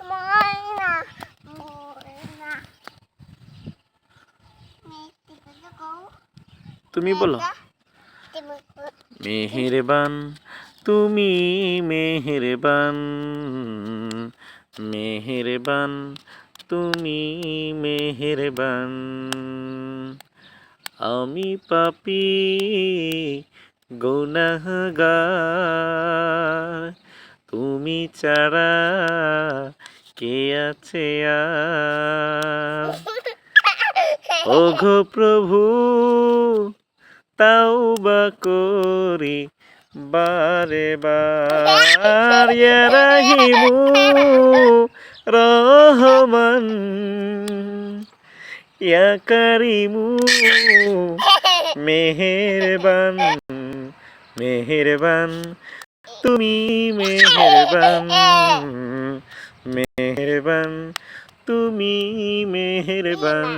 ময়না ময়না তুমি বলো মেহেরবান তুমি মেহেরবান মেহেরবান তুমি মেহেরবান আমি পাপী গুনাহগার তুমি ছাড়া কে আছে আর ওগো প্রভু তাওবা করি বারে বার ইয়া রাহিমু রহমান ইয়া কারিমু মেহেরবান মেহেরবান তুমি মেহেরবান মেহেরবান তুমি মেহেরবান